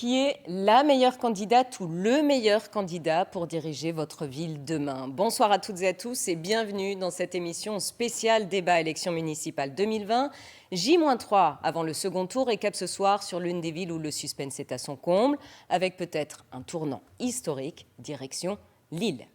Qui est la meilleure candidate ou le meilleur candidat pour diriger votre ville demain? Bonsoir à toutes et à tous et bienvenue dans cette émission spéciale débat élection municipale 2020. J-3 avant le second tour et cap ce soir sur l'une des villes où le suspense est à son comble, avec peut-être un tournant historique, direction Lille.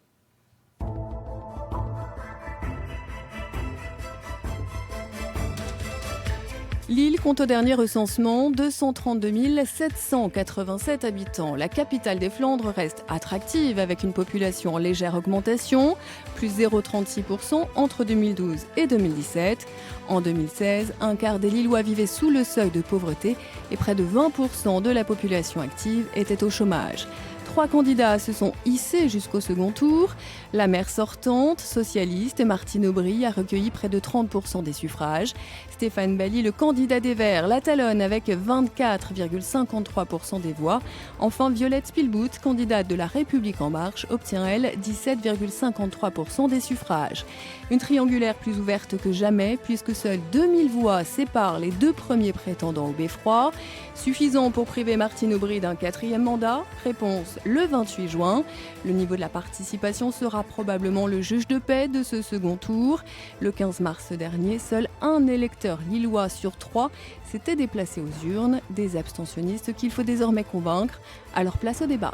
Lille compte au dernier recensement 232 787 habitants. La capitale des Flandres reste attractive avec une population en légère augmentation, plus 0,36% entre 2012 et 2017. En 2016, un quart des Lillois vivaient sous le seuil de pauvreté et près de 20% de la population active était au chômage. 3 candidats se sont hissés jusqu'au second tour. La maire sortante, socialiste, Martine Aubry, a recueilli près de 30% des suffrages. Stéphane Bally, le candidat des Verts, la talonne avec 24,53% des voix. Enfin, Violette Spilbout, candidate de La République En Marche, obtient, elle, 17,53% des suffrages. Une triangulaire plus ouverte que jamais, puisque seules 2000 voix séparent les 2 premiers prétendants au beffroi. Suffisant pour priver Martine Aubry d'un 4e mandat? Réponse le 28 juin. Le niveau de la participation sera probablement le juge de paix de ce second tour. Le 15 mars dernier, seul un électeur lillois sur 3 s'était déplacé aux urnes, des abstentionnistes qu'il faut désormais convaincre. Alors place au débat.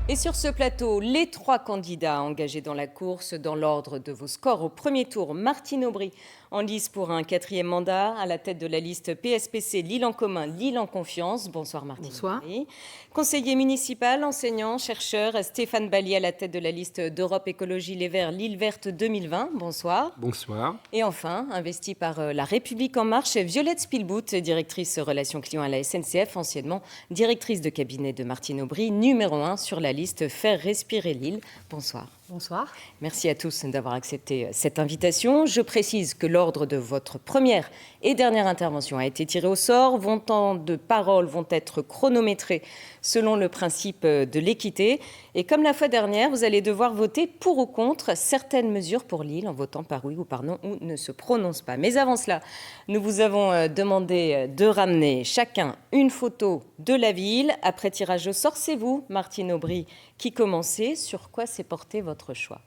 Et sur ce plateau, les 3 candidats engagés dans la course dans l'ordre de vos scores au premier tour. Martine Aubry en lice pour un 4e mandat à la tête de la liste PSPC Lille en commun, Lille en confiance. Bonsoir Martine. Bonsoir. Aubry. Conseiller municipal, enseignant, chercheur, Stéphane Bally à la tête de la liste d'Europe Écologie Les Verts, Lille Verte 2020. Bonsoir. Bonsoir. Et enfin, investie par La République En Marche, Violette Spilbout, directrice relations clients à la SNCF, anciennement directrice de cabinet de Martine Aubry, numéro 1 sur la liste Faire respirer Lille. Bonsoir. Bonsoir. Merci à tous d'avoir accepté cette invitation. Je précise que l'ordre de votre première et dernière intervention a été tiré au sort. Vos temps de parole vont être chronométrés selon le principe de l'équité. Et comme la fois dernière, vous allez devoir voter pour ou contre certaines mesures pour Lille en votant par oui ou par non ou ne se prononce pas. Mais avant cela, nous vous avons demandé de ramener chacun une photo de la ville. Après tirage au sort, c'est vous, Martine Aubry, qui commencez. Sur quoi s'est porté votre choix?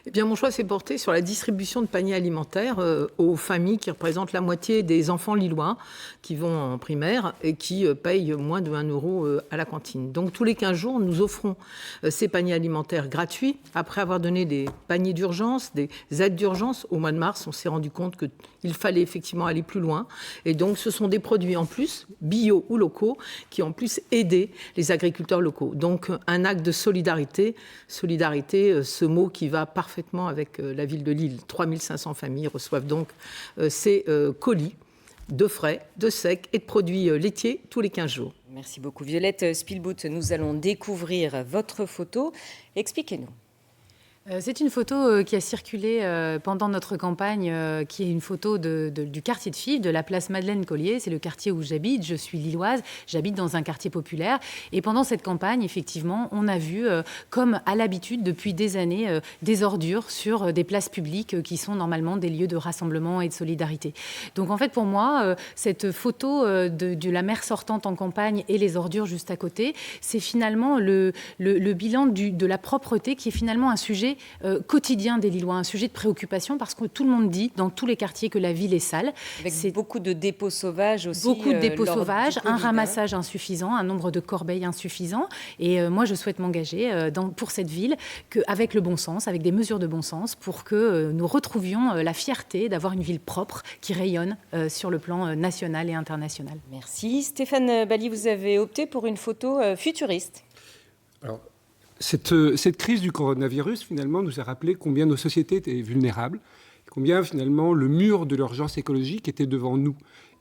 Eh bien, mon choix s'est porté sur la distribution de paniers alimentaires aux familles qui représentent la moitié des enfants lillois qui vont en primaire et qui payent moins de 1 euro à la cantine. Donc, tous les 15 jours, nous offrons ces paniers alimentaires gratuits. Après avoir donné des paniers d'urgence, des aides d'urgence, au mois de mars, on s'est rendu compte qu'il fallait effectivement aller plus loin. Et donc, ce sont des produits en plus, bio ou locaux, qui en plus aidé les agriculteurs locaux. Donc, un acte de solidarité. Solidarité, ce mot qui va parfaitement avec la ville de Lille. 3500 familles reçoivent donc ces colis de frais, de secs et de produits laitiers tous les 15 jours. Merci beaucoup Violette Spilbout. Nous allons découvrir votre photo. Expliquez-nous. C'est une photo qui a circulé pendant notre campagne, qui est une photo du quartier de Fives, de la place Madeleine-Collier. C'est le quartier où j'habite. Je suis lilloise, j'habite dans un quartier populaire. Et pendant cette campagne, effectivement, on a vu, comme à l'habitude depuis des années, des ordures sur des places publiques qui sont normalement des lieux de rassemblement et de solidarité. Donc en fait, pour moi, cette photo de la maire sortante en campagne et les ordures juste à côté, c'est finalement le bilan de la propreté qui est finalement un sujet quotidien des Lillois, un sujet de préoccupation parce que tout le monde dit dans tous les quartiers que la ville est sale. Avec beaucoup de dépôts sauvages aussi. Beaucoup de dépôts sauvages, COVID, un ramassage insuffisant, un nombre de corbeilles insuffisant. Et moi, je souhaite m'engager pour cette ville avec le bon sens, avec des mesures de bon sens pour que nous retrouvions la fierté d'avoir une ville propre qui rayonne sur le plan national et international. Merci. Stéphane Bally, vous avez opté pour une photo futuriste. Alors, cette crise du coronavirus, finalement, nous a rappelé combien nos sociétés étaient vulnérables, combien, finalement, le mur de l'urgence écologique était devant nous.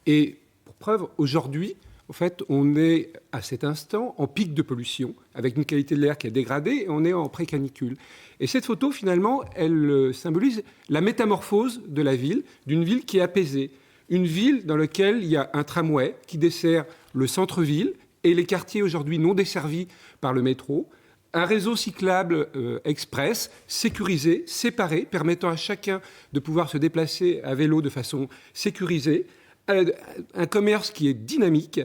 Et, pour preuve, aujourd'hui, en fait, on est, à cet instant, en pic de pollution, avec une qualité de l'air qui a dégradé, et on est en pré-canicule. Et cette photo, finalement, elle symbolise la métamorphose de la ville, d'une ville qui est apaisée. Une ville dans laquelle il y a un tramway qui dessert le centre-ville et les quartiers aujourd'hui non desservis par le métro, un réseau cyclable express, sécurisé, séparé, permettant à chacun de pouvoir se déplacer à vélo de façon sécurisée, un commerce qui est dynamique,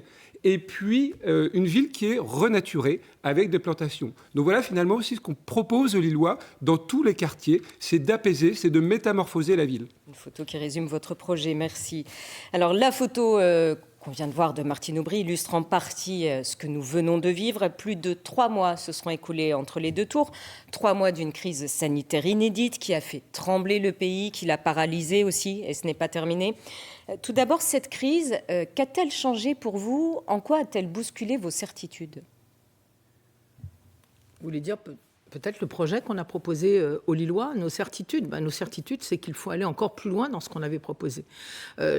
et puis une ville qui est renaturée avec des plantations. Donc voilà finalement aussi ce qu'on propose aux Lillois dans tous les quartiers, c'est d'apaiser, c'est de métamorphoser la ville. Une photo qui résume votre projet, merci. Alors la photo qu'on vient de voir de Martine Aubry illustre en partie ce que nous venons de vivre. Plus de 3 mois se seront écoulés entre les deux tours. 3 mois d'une crise sanitaire inédite qui a fait trembler le pays, qui l'a paralysé aussi, et ce n'est pas terminé. Tout d'abord, cette crise, qu'a-t-elle changé pour vous? En quoi a-t-elle bousculé vos certitudes? Vous voulez dire peut-être le projet qu'on a proposé aux Lillois, nos certitudes. Nos certitudes, c'est qu'il faut aller encore plus loin dans ce qu'on avait proposé.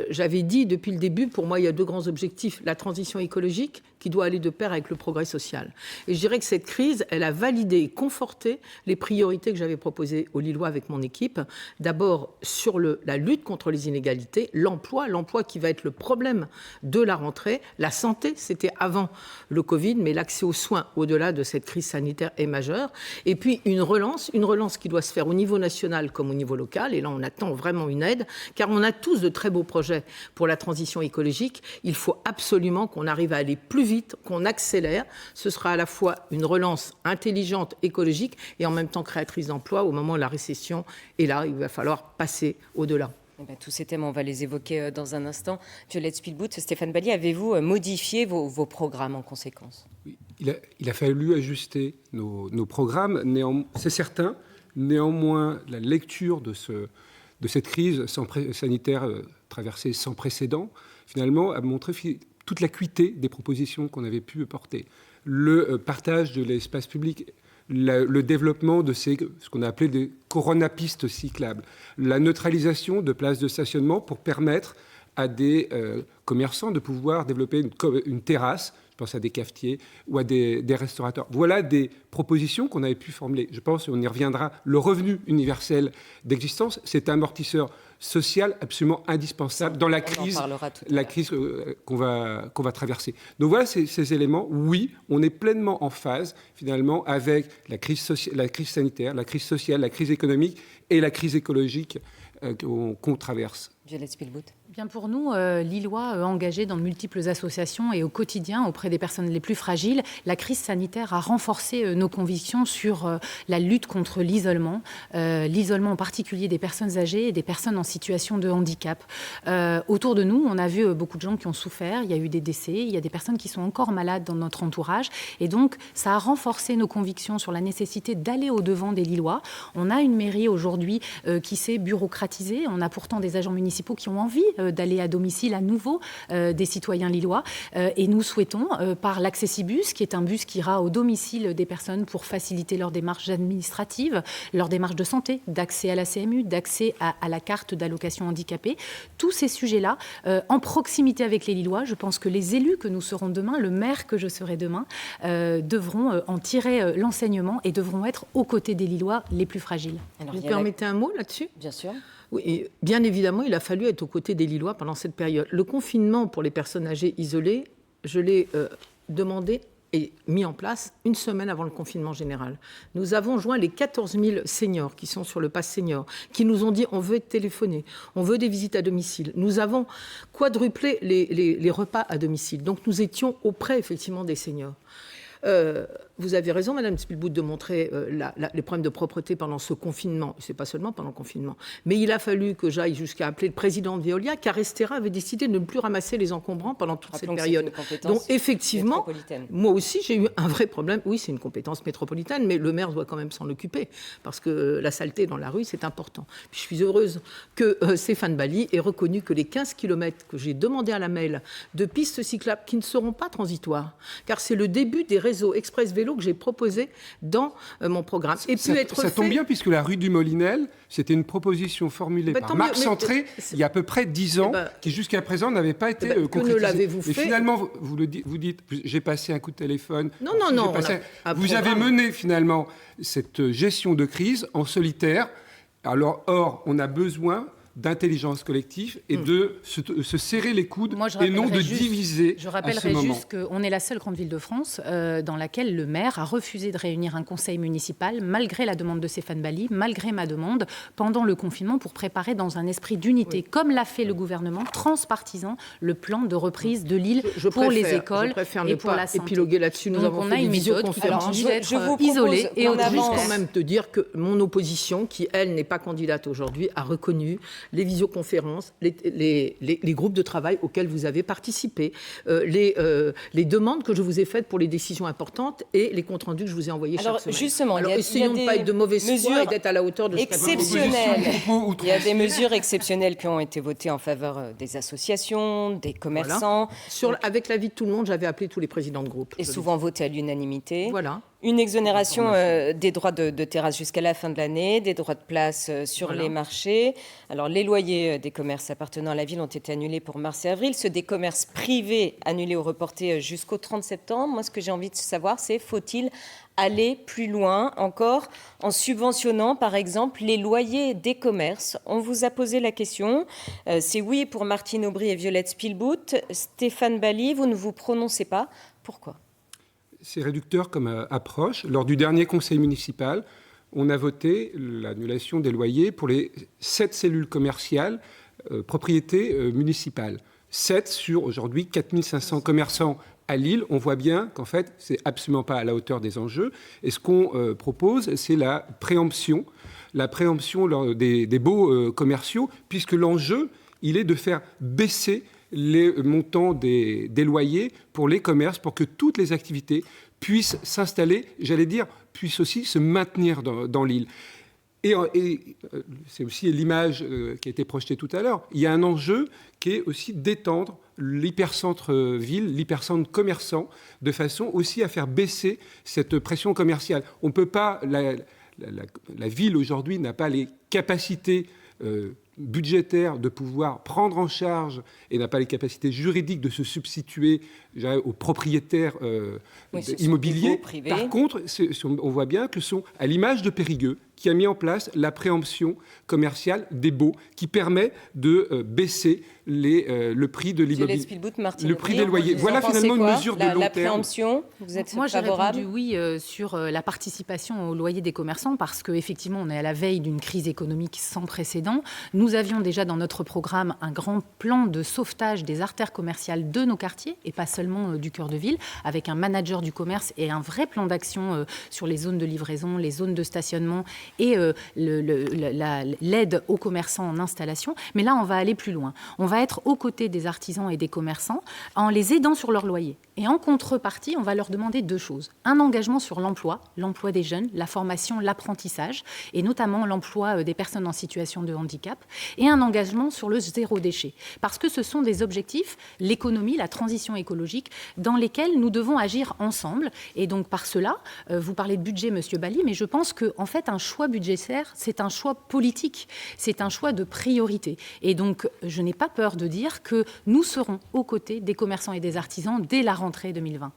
J'avais dit depuis le début, pour moi, il y a 2 grands objectifs. La transition écologique, qui doit aller de pair avec le progrès social. Et je dirais que cette crise, elle a validé et conforté les priorités que j'avais proposées aux Lillois avec mon équipe. D'abord, sur la lutte contre les inégalités, l'emploi qui va être le problème de la rentrée. La santé, c'était avant le Covid, mais l'accès aux soins, au-delà de cette crise sanitaire, est majeur. Et puis une relance qui doit se faire au niveau national comme au niveau local. Et là, on attend vraiment une aide, car on a tous de très beaux projets pour la transition écologique. Il faut absolument qu'on arrive à aller plus vite, qu'on accélère. Ce sera à la fois une relance intelligente, écologique, et en même temps créatrice d'emplois. Au moment où la récession est là, il va falloir passer au-delà. Tous ces thèmes, on va les évoquer dans un instant. Violette Spielbout, Stéphane Bally, avez-vous modifié vos programmes en conséquence? Oui, il a fallu ajuster nos programmes, c'est certain. Néanmoins, la lecture de cette crise sanitaire traversée sans précédent, finalement, a montré toute l'acuité des propositions qu'on avait pu porter. Le partage de l'espace public, le développement de ce qu'on a appelé des coronapistes cyclables, la neutralisation de places de stationnement pour permettre à des commerçants de pouvoir développer une terrasse, je pense à des cafetiers ou à des restaurateurs. Voilà des propositions qu'on avait pu formuler. Je pense, on y reviendra, le revenu universel d'existence, c'est un amortisseur social absolument indispensable dans la crise qu'on va traverser. Donc voilà ces éléments. Oui, on est pleinement en phase finalement avec la crise sanitaire, la crise sociale, la crise économique et la crise écologique qu'on traverse. Violette Spielbout. Bien pour nous, Lillois engagés dans de multiples associations et au quotidien auprès des personnes les plus fragiles, la crise sanitaire a renforcé nos convictions sur la lutte contre l'isolement en particulier des personnes âgées et des personnes en situation de handicap. Autour de nous, on a vu beaucoup de gens qui ont souffert, il y a eu des décès, il y a des personnes qui sont encore malades dans notre entourage et donc ça a renforcé nos convictions sur la nécessité d'aller au-devant des Lillois. On a une mairie aujourd'hui qui s'est bureaucratisée, on a pourtant des agents municipaux qui ont envie d'aller à domicile à nouveau des citoyens lillois. Et nous souhaitons, par l'Accessibus, qui est un bus qui ira au domicile des personnes pour faciliter leurs démarches administratives, leurs démarches de santé, d'accès à la CMU, d'accès à la carte d'allocation handicapée, tous ces sujets-là, en proximité avec les Lillois, je pense que les élus que nous serons demain, le maire que je serai demain, devront en tirer l'enseignement et devront être aux côtés des Lillois les plus fragiles. Alors, vous permettez un mot là-dessus ? Bien sûr. Oui, et bien évidemment, il a fallu être aux côtés des Lillois pendant cette période. Le confinement pour les personnes âgées isolées, je l'ai demandé et mis en place une semaine avant le confinement général. Nous avons joint les 14 000 seniors qui sont sur le pass senior, qui nous ont dit on veut téléphoner, on veut des visites à domicile. Nous avons quadruplé les repas à domicile. Donc nous étions auprès effectivement des seniors. Vous avez raison, Madame Spielbout, de montrer les problèmes de propreté pendant ce confinement. C'est pas seulement pendant le confinement. Mais il a fallu que j'aille jusqu'à appeler le président de Veolia, car Estera avait décidé de ne plus ramasser les encombrants pendant toute cette période. Donc effectivement, moi aussi, j'ai eu un vrai problème. Oui, c'est une compétence métropolitaine, mais le maire doit quand même s'en occuper, parce que la saleté dans la rue, c'est important. Puis je suis heureuse que Stéphane Bally ait reconnu que les 15 km que j'ai demandé à la MEL de pistes cyclables qui ne seront pas transitoires, car c'est le début des réseaux express vélo que j'ai proposé dans mon programme. Et ça tombe bien, puisque la rue du Molinel, c'était une proposition formulée par Marc Centré il y a à peu près 10 ans, qui jusqu'à présent n'avait pas été concrétisée. Que ne l'avez-vous fait ? Et finalement, vous dites, j'ai passé un coup de téléphone. Non. Vous avez mené finalement cette gestion de crise en solitaire. Alors, or, on a besoin d'intelligence collective et de se serrer les coudes Moi, je et non de rappellerais diviser. Je à rappellerai ce moment. juste qu'on est la seule grande ville de France dans laquelle le maire a refusé de réunir un conseil municipal, malgré la demande de Stéphane Bally, malgré ma demande, pendant le confinement, pour préparer dans un esprit d'unité, comme l'a fait le gouvernement, transpartisan, le plan de reprise de l'île pour les écoles et pour la santé. Épiloguer là-dessus. Nous Donc avons on fait a des une méthode qui visioconférences. continue d'être je vous propose isolée et qu'on autoritaire. Juste avance. quand même te dire que mon opposition, qui elle n'est pas candidate aujourd'hui, a reconnu les visioconférences, les groupes de travail auxquels vous avez participé, les demandes que je vous ai faites pour les décisions importantes et les comptes rendus que je vous ai envoyés chaque semaine. Justement, Alors, il y a essayons de des ne pas être de mauvaise foi mesures et d'être à la hauteur de ce qu'a dit exceptionnelles. Propos Il y a des mesures exceptionnelles qui ont été votées en faveur des associations, des commerçants, Avec l'avis de tout le monde, j'avais appelé tous les présidents de groupe. et souvent votées à l'unanimité. Voilà. Une exonération des droits de terrasse jusqu'à la fin de l'année, des droits de place sur Voilà. les marchés. Alors, les loyers des commerces appartenant à la ville ont été annulés pour mars et avril. Ceux des commerces privés annulés ou reportés jusqu'au 30 septembre. Moi, ce que j'ai envie de savoir, c'est faut-il aller plus loin encore en subventionnant, par exemple, les loyers des commerces? On vous a posé la question. C'est oui pour Martine Aubry et Violette Spielbout. Stéphane Bally, vous ne vous prononcez pas. Pourquoi ? C'est réducteur comme approche. Lors du dernier conseil municipal, on a voté l'annulation des loyers pour les 7 cellules commerciales propriétés municipales. 7 sur aujourd'hui 4500 commerçants à Lille. On voit bien qu'en fait, c'est absolument pas à la hauteur des enjeux. Et ce qu'on propose, c'est la préemption des baux commerciaux, puisque l'enjeu, il est de faire baisser les montants des loyers pour les commerces, pour que toutes les activités puissent s'installer, puissent aussi se maintenir dans l'île. Et c'est aussi l'image qui a été projetée tout à l'heure. Il y a un enjeu qui est aussi d'étendre l'hypercentre-ville, l'hypercentre commerçant, de façon aussi à faire baisser cette pression commerciale. On ne peut pas... La ville aujourd'hui n'a pas les capacités budgétaire de pouvoir prendre en charge et n'a pas les capacités juridiques de se substituer aux propriétaires immobiliers. Par contre, on voit bien que ce sont, à l'image de Périgueux, qui a mis en place la préemption commerciale des baux, qui permet de baisser le prix de l'immobilier, le prix des loyers. Voilà finalement une mesure de long terme. La préemption, vous êtes Moi, j'ai favorable ? répondu oui sur la participation au loyer des commerçants parce qu'effectivement, on est à la veille d'une crise économique sans précédent. Nous avions déjà dans notre programme un grand plan de sauvetage des artères commerciales de nos quartiers et pas seulement du cœur de ville, avec un manager du commerce et un vrai plan d'action sur les zones de livraison, les zones de stationnement et l'aide aux commerçants en installation. Mais là, on va aller plus loin. On va être aux côtés des artisans et des commerçants en les aidant sur leur loyer. Et en contrepartie, on va leur demander 2 choses. Un engagement sur l'emploi des jeunes, la formation, l'apprentissage, et notamment l'emploi des personnes en situation de handicap, et un engagement sur le zéro déchet. Parce que ce sont des objectifs, l'économie, la transition écologique, dans lesquels nous devons agir ensemble. Et donc par cela, vous parlez de budget, Monsieur Bally, mais je pense qu'en fait, un choix budgétaire, c'est un choix politique, c'est un choix de priorité. Et donc, je n'ai pas peur de dire que nous serons aux côtés des commerçants et des artisans dès la rentrée 2020.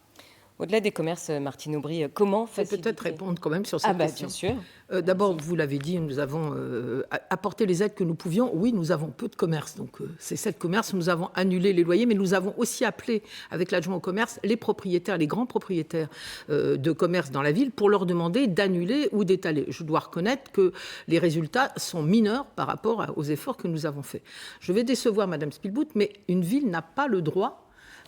Au-delà des commerces, Martine Aubry, comment faciliter... Peut-être répondre quand même sur cette question. Bien sûr. D'abord, vous l'avez dit, nous avons apporté les aides que nous pouvions. Oui, nous avons peu de commerces. Donc, ces 7 commerces, nous avons annulé les loyers, mais nous avons aussi appelé, avec l'adjoint au commerce, les propriétaires, les grands propriétaires de commerce dans la ville pour leur demander d'annuler ou d'étaler. Je dois reconnaître que les résultats sont mineurs par rapport aux efforts que nous avons faits. Je vais décevoir Madame Spielbout, mais une ville n'a pas le droit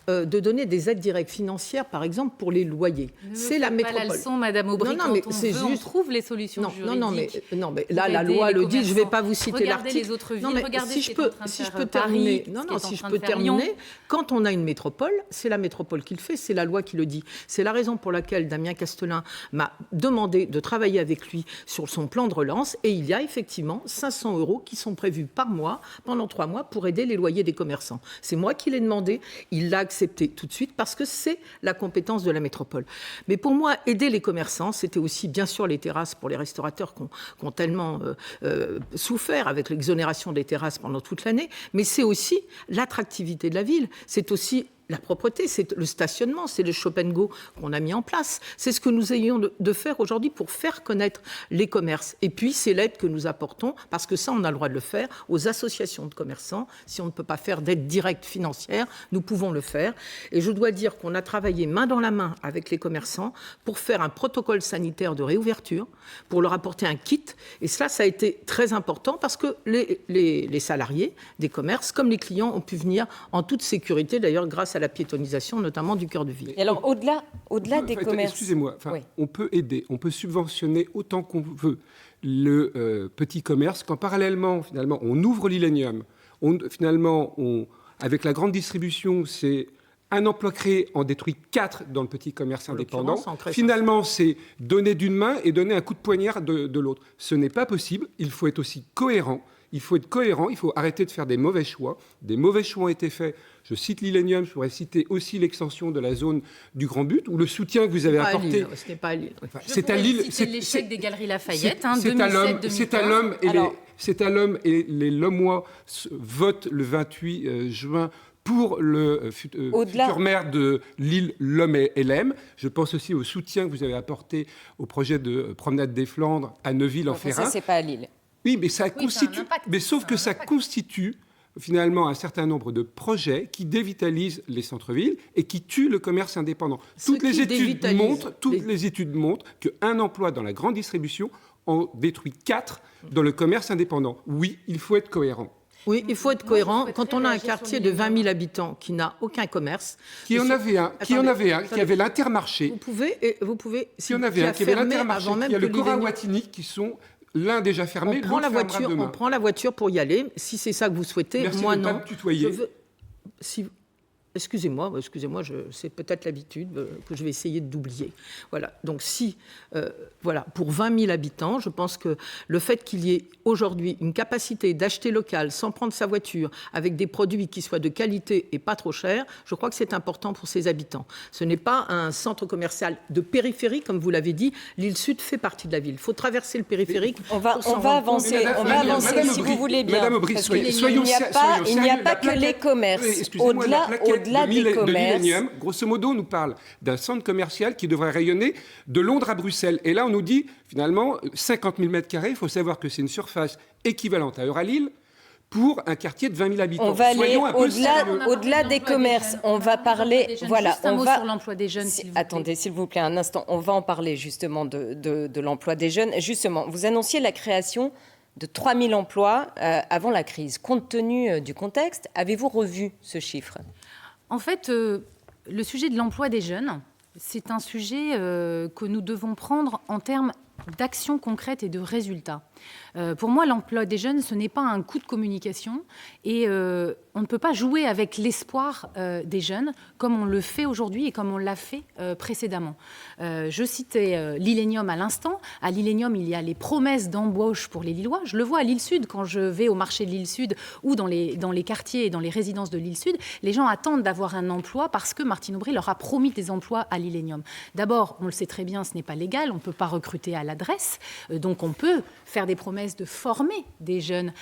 de donner des aides directes financières, par exemple, pour les loyers. C'est la métropole. Pas la leçon, Madame Aubry, non, mais quand c'est on juste... trouve les solutions juridiques. Non, mais là, la loi le dit, je ne vais pas vous citer l'article. Regardez les autres villes, regardez si ce je qui est en peux, train de si je faire peux Paris, terminer, si je peux terminer, quand on a une métropole, c'est la métropole qui le fait, c'est la loi qui le dit. C'est la raison pour laquelle Damien Castelin m'a demandé de travailler avec lui sur son plan de relance, et il y a effectivement 500 € qui sont prévus par mois, pendant 3 mois, pour aider les loyers des commerçants. C'est moi qui l'ai demandé, il l'a accepté tout de suite, parce que c'est la compétence de la métropole. Mais pour moi, aider les commerçants, c'était aussi bien sûr les terrasses pour les restaurateurs qui ont tellement souffert avec l'exonération des terrasses pendant toute l'année, mais c'est aussi l'attractivité de la ville, c'est aussi la propreté, c'est le stationnement, c'est le shop and go qu'on a mis en place. C'est ce que nous ayons de faire aujourd'hui pour faire connaître les commerces. Et puis, c'est l'aide que nous apportons, parce que ça, on a le droit de le faire, aux associations de commerçants. Si on ne peut pas faire d'aide directe financière, nous pouvons le faire. Et je dois dire qu'on a travaillé main dans la main avec les commerçants pour faire un protocole sanitaire de réouverture, pour leur apporter un kit. Et cela, ça a été très important parce que les salariés des commerces, comme les clients, ont pu venir en toute sécurité, d'ailleurs grâce à la piétonisation, notamment du cœur de ville. Et alors, au-delà des commerces... Excusez-moi, Oui. on peut aider, on peut subventionner autant qu'on veut le petit commerce, quand parallèlement, finalement, on ouvre l'Illénium. Avec la grande distribution, c'est un emploi créé, en détruit 4 dans le petit commerce indépendant. Finalement, c'est donner d'une main et donner un coup de poignard de l'autre. Ce n'est pas possible. Il faut être aussi cohérent. Il faut être cohérent. Il faut arrêter de faire des mauvais choix. Des mauvais choix ont été faits. Je cite l'Illénium. Je pourrais citer aussi l'extension de la zone du Grand But, ou le soutien que vous avez apporté. Ce n'est pas à Lille. C'est à Lille. C'est l'échec des Galeries Lafayette. C'est à l'homme et les Lomois votent le 28 juin pour le futur maire de Lille, l'homme et l'Aime. Je pense aussi au soutien que vous avez apporté au projet de promenade des Flandres à Neuville-en-Ferrain. Ça, c'est pas à Lille. Oui, mais ça constitue. Mais sauf que ça constitue finalement un certain nombre de projets qui dévitalisent les centres-villes et qui tuent le commerce indépendant. Toutes les études montrent qu'un emploi dans la grande distribution en détruit 4 dans le commerce indépendant. Oui, il faut être cohérent. Oui, il faut être cohérent. Quand on a un quartier de 20 000 habitants qui n'a aucun commerce... Qui avait l'Intermarché. Vous pouvez... Qui avait l'Intermarché, qui a le Cora Watini, qui sont... L'un déjà fermé, on prend la voiture pour y aller. Si c'est ça que vous souhaitez, merci moi de non. Pas me tutoyer. Excusez-moi, c'est peut-être l'habitude que je vais essayer d'oublier. Voilà. Donc pour 20 000 habitants, je pense que le fait qu'il y ait aujourd'hui une capacité d'acheter local sans prendre sa voiture, avec des produits qui soient de qualité et pas trop chers, je crois que c'est important pour ces habitants. Ce n'est pas un centre commercial de périphérie, comme vous l'avez dit. L'île Sud fait partie de la ville. Il faut traverser le périphérique. On va avancer, si vous voulez bien. Madame Aubry, soyons sérieux. Il n'y a pas que les commerces. Au-delà des commerces. Grosso modo, on nous parle d'un centre commercial qui devrait rayonner de Londres à Bruxelles. Et là, on nous dit, finalement, 50 000 mètres carrés. Il faut savoir que c'est une surface équivalente à Euralille pour un quartier de 20 000 habitants. On va aller au-delà des commerces. On va parler... Voilà, on va... sur l'emploi des jeunes, Attendez, s'il vous plaît, un instant. On va en parler, justement, de l'emploi des jeunes. Justement, vous annonciez la création de 3 000 emplois avant la crise. Compte tenu du contexte, avez-vous revu ce chiffre ? En fait, le sujet de l'emploi des jeunes, c'est un sujet que nous devons prendre en termes d'actions concrètes et de résultats. Pour moi, l'emploi des jeunes, ce n'est pas un coup de communication et on ne peut pas jouer avec l'espoir des jeunes comme on le fait aujourd'hui et comme on l'a fait précédemment. Je citais l'Illénium à l'instant. À l'Illénium, il y a les promesses d'embauche pour les Lillois. Je le vois à l'île Sud, quand je vais au marché de l'île Sud ou dans les quartiers et dans les résidences de l'île Sud, les gens attendent d'avoir un emploi parce que Martine Aubry leur a promis des emplois à l'Illénium. D'abord, on le sait très bien, ce n'est pas légal, on ne peut pas recruter à l'adresse, donc on peut faire des promesses de former des jeunes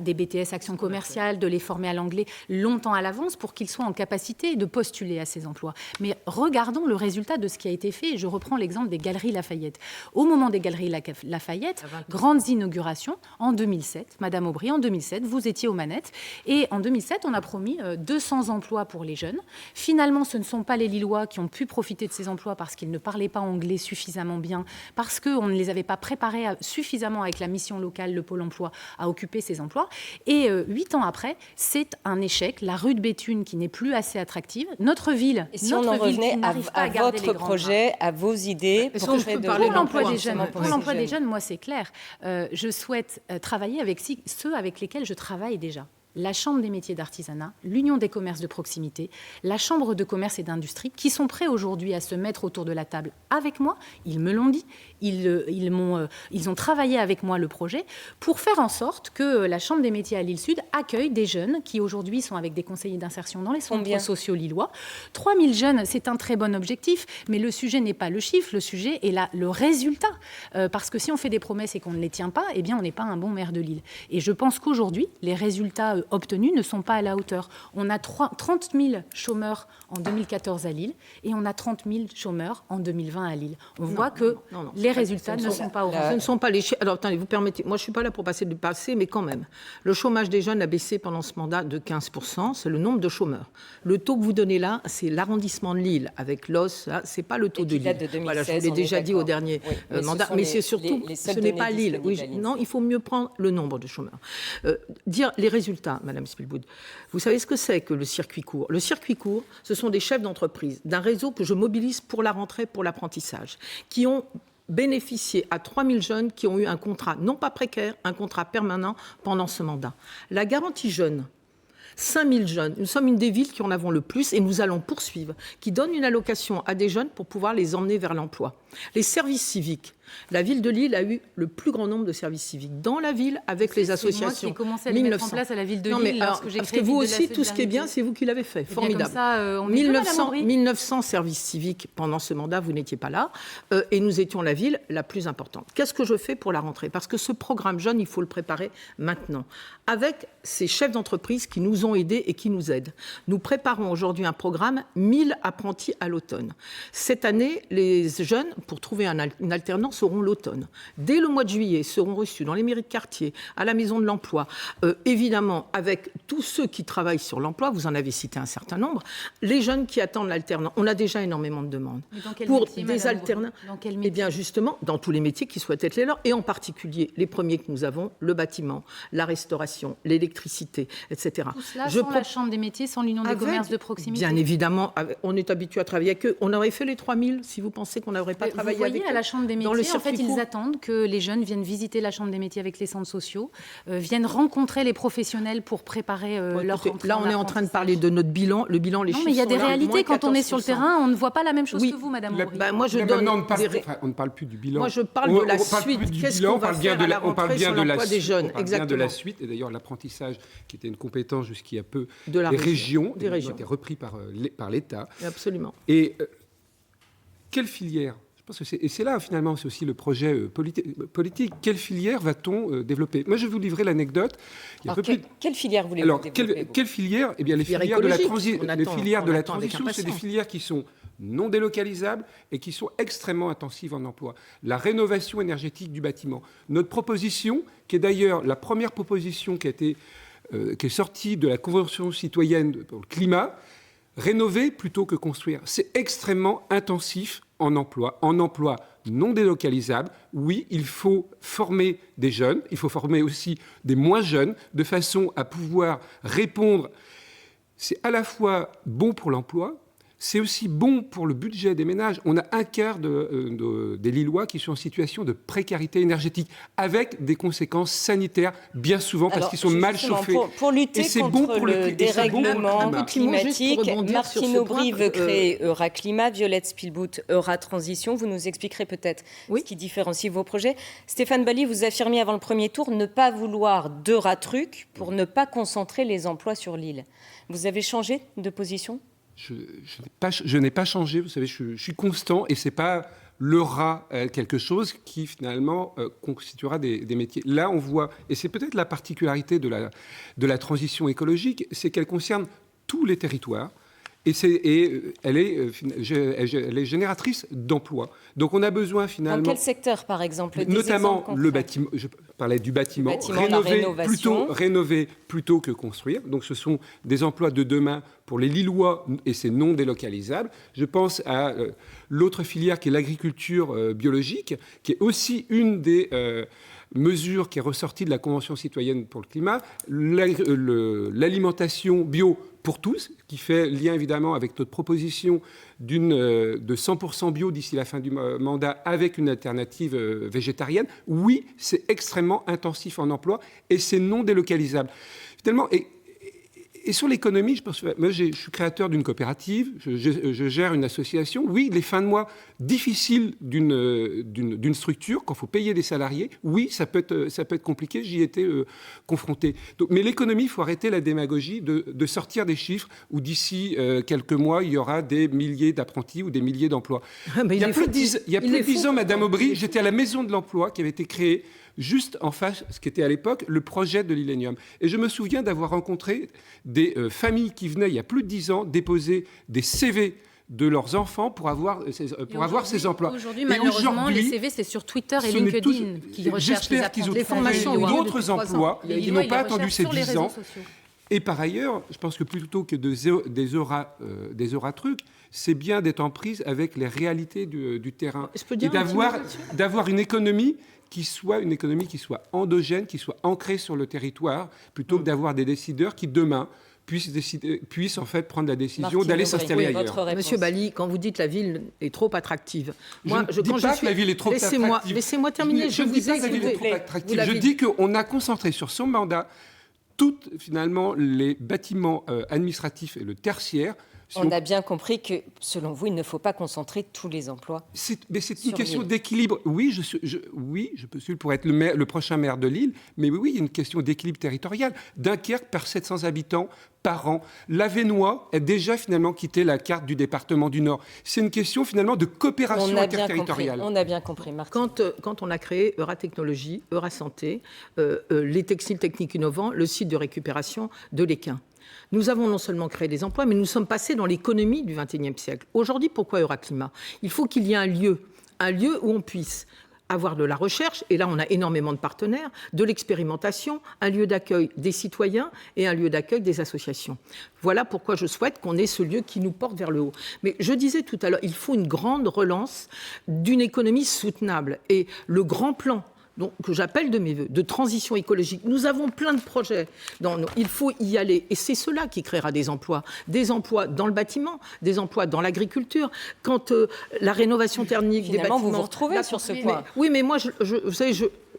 des BTS Action commerciale, de les former à l'anglais longtemps à l'avance pour qu'ils soient en capacité de postuler à ces emplois. Mais regardons le résultat de ce qui a été fait. Je reprends l'exemple des Galeries Lafayette. Au moment des Galeries Lafayette, grandes inaugurations en 2007. Madame Aubry, en 2007, vous étiez aux manettes. Et en 2007, on a promis 200 emplois pour les jeunes. Finalement, ce ne sont pas les Lillois qui ont pu profiter de ces emplois parce qu'ils ne parlaient pas anglais suffisamment bien, parce qu'on ne les avait pas préparés suffisamment avec la mission locale, le Pôle emploi, à occuper ces emplois. Et 8 ans après, c'est un échec. La rue de Béthune qui n'est plus assez attractive. Notre ville, et si on en revenait à votre projet, à vos idées, pour l'emploi des jeunes. Pour l'emploi des jeunes, moi c'est clair. Je souhaite travailler avec ceux avec lesquels je travaille déjà. La Chambre des métiers d'artisanat, l'Union des commerces de proximité, la Chambre de commerce et d'industrie, qui sont prêts aujourd'hui à se mettre autour de la table avec moi. Ils me l'ont dit. Ils ont travaillé avec moi le projet pour faire en sorte que la Chambre des métiers à l'île Sud accueille des jeunes qui aujourd'hui sont avec des conseillers d'insertion dans les centres sociaux lillois. 3 000 jeunes, c'est un très bon objectif, mais le sujet n'est pas le chiffre, le sujet est le résultat. Parce que si on fait des promesses et qu'on ne les tient pas, eh bien on n'est pas un bon maire de Lille. Et je pense qu'aujourd'hui, les résultats obtenus ne sont pas à la hauteur. On a 30 000 chômeurs en 2014 à Lille et on a 30 000 chômeurs en 2020 à Lille. On voit que les résultats ne sont pas au rendez-vous. Ce ne sont pas les chiffres. Alors, attendez, vous permettez. Moi, je ne suis pas là pour passer du passé, mais quand même. Le chômage des jeunes a baissé pendant ce mandat de 15%. C'est le nombre de chômeurs. Le taux que vous donnez là, c'est l'arrondissement de Lille avec l'os. Ce n'est pas le taux de Lille. De 2016, voilà, je vous l'ai déjà dit au dernier mandat. Mais c'est surtout, ce n'est pas Lille. Oui, non, il faut mieux prendre le nombre de chômeurs. Dire les résultats, Madame Spielboud. Vous savez ce que c'est que le circuit court? Le circuit court, ce sont des chefs d'entreprise d'un réseau que je mobilise pour la rentrée, pour l'apprentissage, qui ont bénéficié à 3 000 jeunes qui ont eu un contrat, non pas précaire, un contrat permanent pendant ce mandat. La garantie jeune, 5 000 jeunes. Nous sommes une des villes qui en avons le plus et nous allons poursuivre, qui donne une allocation à des jeunes pour pouvoir les emmener vers l'emploi. Les services civiques. La ville de Lille a eu le plus grand nombre de services civiques dans la ville avec les associations. C'est moi qui ai commencé à les mettre en place à la ville de Lille lorsque j'ai parce créé que vous Ville de la aussi, tout ce qui est bien, c'est vous qui l'avez fait. Formidable. Comme ça, on est 1900 services civiques pendant ce mandat, vous n'étiez pas là, et nous étions la ville la plus importante. Qu'est-ce que je fais pour la rentrée? Parce que ce programme jeune, il faut le préparer maintenant. Avec ces chefs d'entreprise qui nous ont aidés et qui nous aident. Nous préparons aujourd'hui un programme 1000 apprentis à l'automne. Cette année, les jeunes, pour trouver une alternance, auront l'automne. Dès le mois de juillet, seront reçus dans les mairies de quartier, à la maison de l'emploi, évidemment avec tous ceux qui travaillent sur l'emploi, vous en avez cité un certain nombre, les jeunes qui attendent l'alternance. On a déjà énormément de demandes. Pour des alternants. Dans quel métier? Eh bien justement, dans tous les métiers qui souhaitent être les leurs, et en particulier les premiers que nous avons, le bâtiment, la restauration, l'électricité, etc. Tout cela sans la Chambre des métiers, sans l'Union des commerces de proximité. Bien évidemment, on est habitué à travailler avec eux. On aurait fait les 3000 si vous pensez qu'on n'aurait pas travaillé avec eux. Vous voyez, à la Chambre des métiers, en fait, ils attendent que les jeunes viennent visiter la Chambre des métiers avec les centres sociaux, viennent rencontrer les professionnels pour préparer leur rentrée. Là, on est en train de parler de notre bilan. Le bilan, les chiffres. Non, mais il y a des sont là, réalités. Quand on est sur le terrain, on ne voit pas la même chose oui, que vous, Madame Maury. Moi, je donne. On ne parle plus du bilan. Moi, je parle de la suite. Qu'est-ce qu'on va faire à la rentrée sur l'emploi des jeunes? On parle bien de la suite. Et d'ailleurs, l'apprentissage, qui était une compétence jusqu'il y a peu des régions, a été repris par l'État. Absolument. Et quelle filière? Je pense que et c'est là, finalement, c'est aussi le projet politique. Quelle filière va-t-on développer? Moi, je vais vous livrer l'anecdote. Quelle filière voulez-vous développer? Quelle filière? Eh bien, les filières de la transition, c'est des filières qui sont non délocalisables et qui sont extrêmement intensives en emploi. La rénovation énergétique du bâtiment. Notre proposition, qui est d'ailleurs la première proposition qui est sortie de la Convention citoyenne pour le climat, rénover plutôt que construire. C'est extrêmement intensif en emploi non délocalisable. Oui, il faut former des jeunes, il faut former aussi des moins jeunes, de façon à pouvoir répondre. C'est à la fois bon pour l'emploi, c'est aussi bon pour le budget des ménages. On a un quart des Lillois qui sont en situation de précarité énergétique, avec des conséquences sanitaires, bien souvent, parce qu'ils sont mal chauffés. Pour lutter contre le dérèglement climatique, Martine Aubry veut créer Euraclimat, Violette Spielboud, Euratransition. Vous nous expliquerez peut-être ce qui différencie vos projets. Stéphane Bally, vous affirmiez avant le premier tour ne pas vouloir d'Euratruc pour ne pas concentrer les emplois sur l'île. Vous avez changé de position ? Je n'ai pas changé, vous savez, je suis constant et ce n'est pas le rat quelque chose qui finalement constituera des métiers. Là, on voit, et c'est peut-être la particularité de la transition écologique, c'est qu'elle concerne tous les territoires. Et elle est génératrice d'emplois. Donc on a besoin finalement... Dans quel secteur, par exemple? Notamment le bâtiment. Je parlais du bâtiment. Rénover plutôt que construire. Donc ce sont des emplois de demain pour les Lillois et c'est non délocalisable. Je pense à l'autre filière qui est l'agriculture biologique, qui est aussi une des... mesure qui est ressortie de la Convention citoyenne pour le climat, l'alimentation bio pour tous, qui fait lien évidemment avec notre proposition de 100% bio d'ici la fin du mandat avec une alternative végétarienne. Oui, c'est extrêmement intensif en emploi et c'est non délocalisable. Finalement, et sur l'économie, je pense, moi, je suis créateur d'une coopérative, je gère une association. Oui, les fins de mois difficiles d'une structure, quand il faut payer des salariés, oui, ça peut être compliqué, j'y étais confronté. Donc, mais l'économie, il faut arrêter la démagogie de sortir des chiffres où d'ici quelques mois, il y aura des milliers d'apprentis ou des milliers d'emplois. Il y a plus de 10 ans, Madame Aubry, j'étais à la Maison de l'Emploi qui avait été créée juste en face, ce qui était à l'époque le projet de l'Illénium. Et je me souviens d'avoir rencontré des familles qui venaient, il y a plus de 10 ans, déposer des CV de leurs enfants pour avoir ces emplois. Aujourd'hui, malheureusement, les CV, c'est sur Twitter et LinkedIn qui recherchent les formations ou d'autres emplois qui n'ont pas attendu ces 10 ans. Et par ailleurs, je pense que plutôt que des aura trucs, c'est bien d'être en prise avec les réalités du terrain et d'avoir une économie qui soit endogène, qui soit ancrée sur le territoire, plutôt que d'avoir des décideurs qui demain puissent en fait prendre la décision d'aller s'installer ailleurs. Monsieur Bali, quand vous dites la ville est trop attractive, moi, je ne dis pas que la ville est trop attractive. Laissez-moi terminer. Je ne dis pas que la ville est trop attractive. Je dis qu'on a concentré sur son mandat finalement les bâtiments administratifs et le tertiaire. On a bien compris que, selon vous, il ne faut pas concentrer tous les emplois. Mais c'est une question d'équilibre. Oui, je postule pour être le prochain maire de Lille, mais oui, il y a une question d'équilibre territorial. Dunkerque perd 700 habitants par an. L'Avesnois a déjà finalement quitté la carte du département du Nord. C'est une question finalement de coopération interterritoriale. On a bien compris, Martine. Quand on a créé Euratechnologie, Eurasanté, les textiles techniques innovants, le site de récupération de l'Équin, nous avons non seulement créé des emplois, mais nous sommes passés dans l'économie du XXIe siècle. Aujourd'hui, pourquoi Euraclimat ? Il faut qu'il y ait un lieu où on puisse avoir de la recherche, et là on a énormément de partenaires, de l'expérimentation, un lieu d'accueil des citoyens et un lieu d'accueil des associations. Voilà pourquoi je souhaite qu'on ait ce lieu qui nous porte vers le haut. Mais je disais tout à l'heure, il faut une grande relance d'une économie soutenable. Et le grand plan que j'appelle de mes voeux, de transition écologique. Nous avons plein de projets. Il faut y aller. Et c'est cela qui créera des emplois. Des emplois dans le bâtiment, des emplois dans l'agriculture. Quand la rénovation thermique des bâtiments... vous vous retrouvez sur ce point. Oui, mais moi, vous savez,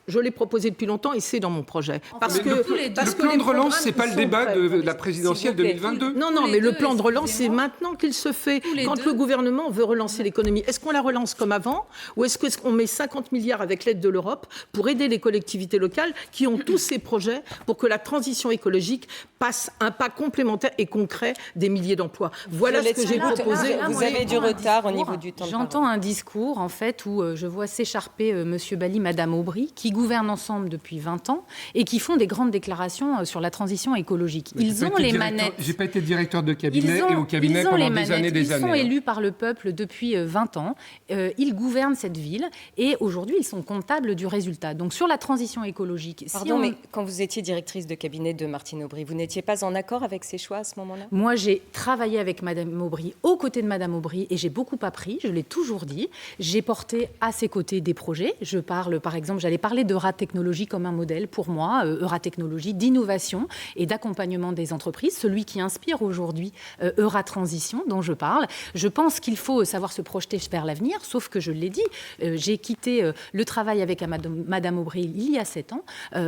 je l'ai proposé depuis longtemps et c'est dans mon projet. Le plan de relance, ce n'est pas le débat de la présidentielle 2022. Non, mais le plan de relance, c'est maintenant qu'il se fait. Quand le gouvernement veut relancer l'économie, est-ce qu'on la relance comme avant ou est-ce qu'on met 50 milliards avec l'aide de l'Europe pour aider les collectivités locales qui ont tous ces projets pour que la transition écologique passe un pas complémentaire et qu'on crée des milliers d'emplois. Voilà ce que j'ai proposé. Vous avez du retard au niveau du temps de parole. J'entends un discours, en fait, où je vois s'écharper M. Bali, Mme Aubry, qui gouvernent ensemble depuis 20 ans et qui font des grandes déclarations sur la transition écologique. Ils ont les manettes. J'ai pas été directeur de cabinet et au cabinet pendant des années. Ils sont élus par le peuple depuis 20 ans. Ils gouvernent cette ville et aujourd'hui, ils sont comptables du résultat. Donc, sur la transition écologique... mais quand vous étiez directrice de cabinet de Martine Aubry, vous n'étiez pas en accord avec ses choix à ce moment-là ? Moi, j'ai travaillé avec Mme Aubry, aux côtés de Mme Aubry, et j'ai beaucoup appris, je l'ai toujours dit. J'ai porté à ses côtés des projets. J'allais parler d'Euratechnologie comme un modèle pour moi, Euratechnologie d'innovation et d'accompagnement des entreprises, celui qui inspire aujourd'hui Euratransition dont je parle. Je pense qu'il faut savoir se projeter vers l'avenir, sauf que je l'ai dit, j'ai quitté le travail avec Mme Aubry il y a 7 ans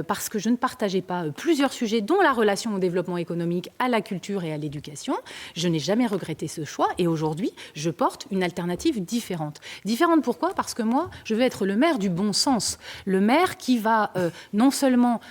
parce que je ne partageais pas plusieurs sujets, dont la relation au développement économique, à la culture et à l'éducation. Je n'ai jamais regretté ce choix et aujourd'hui, je porte une alternative différente. Différente pourquoi ? Parce que moi, je veux être le maire du bon sens, le maire qui va non seulement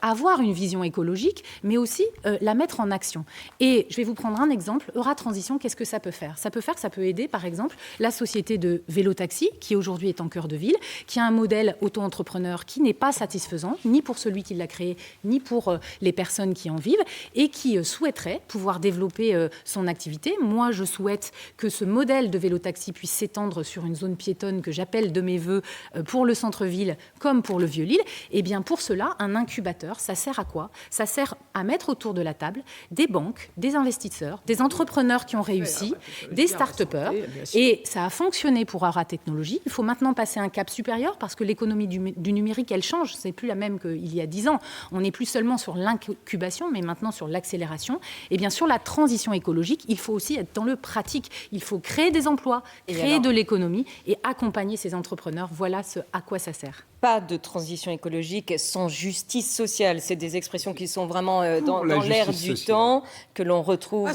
avoir une vision écologique, mais aussi la mettre en action. Et je vais vous prendre un exemple. Euratransition, qu'est-ce que ça peut faire ? Ça peut aider, par exemple, la société de vélo-taxi, qui aujourd'hui est en cœur de ville, qui a un modèle auto-entrepreneur qui n'est pas satisfaisant, ni pour celui qui l'a créé, ni pour les personnes qui en vivent, et qui souhaiterait pouvoir développer son activité. Moi, je souhaite que ce modèle de vélo-taxi puisse s'étendre sur une zone piétonne que j'appelle de mes voeux pour le centre-ville comme pour le Vieux-Lille. Et bien pour cela, un incubateur, ça sert à quoi ? Ça sert à mettre autour de la table des banques, des investisseurs, des entrepreneurs qui ont réussi, des start-upers. Et ça a fonctionné pour Euratechnologie. Il faut maintenant passer un cap supérieur parce que l'économie du numérique, elle change. C'est plus la même qu'il y a 10 ans. On n'est plus seulement sur l'incubation, mais maintenant sur l'accélération. Et bien sur la transition écologique, il faut aussi être dans le pratique. Il faut créer des emplois, créer de l'économie et accompagner ces entrepreneurs. Voilà à quoi ça sert. Pas de transition écologique sans justice sociale. C'est des expressions qui sont vraiment dans l'air du temps, que l'on retrouve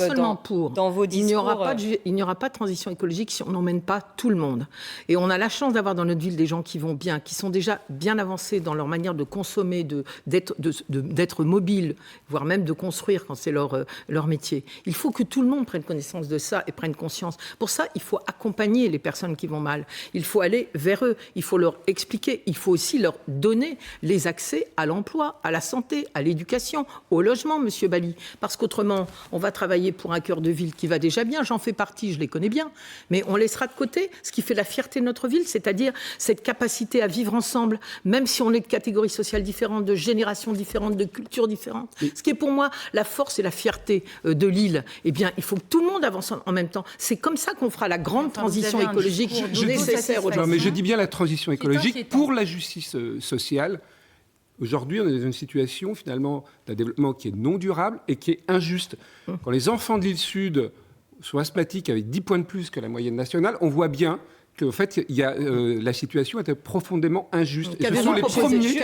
dans vos discours. Il n'y aura pas de transition écologique si on n'emmène pas tout le monde. Et on a la chance d'avoir dans notre ville des gens qui vont bien, qui sont déjà bien avancés dans leur manière de consommer, d'être mobiles, voire même de construire quand c'est leur métier. Il faut que tout le monde prenne connaissance de ça et prenne conscience. Pour ça, il faut accompagner les personnes qui vont mal. Il faut aller vers eux. Il faut leur expliquer. Il faut aussi leur donner les accès à l'emploi, à la santé, à l'éducation, au logement, Monsieur Bali. Parce qu'autrement, on va travailler pour un cœur de ville qui va déjà bien, j'en fais partie, je les connais bien, mais on laissera de côté ce qui fait la fierté de notre ville, c'est-à-dire cette capacité à vivre ensemble, même si on est de catégories sociales différentes, de générations différentes, de cultures différentes. Ce qui est pour moi la force et la fierté de l'île. Eh bien, il faut que tout le monde avance en même temps. C'est comme ça qu'on fera la grande transition écologique nécessaire aujourd'hui. Non, mais je dis bien la transition écologique pour la justice sociale. Aujourd'hui, on est dans une situation, finalement, d'un développement qui est non durable et qui est injuste. Quand les enfants de l'île Sud sont asthmatiques avec 10 points de plus que la moyenne nationale, on voit bien qu'en fait, la situation était profondément injuste. Et ce sont les premiers,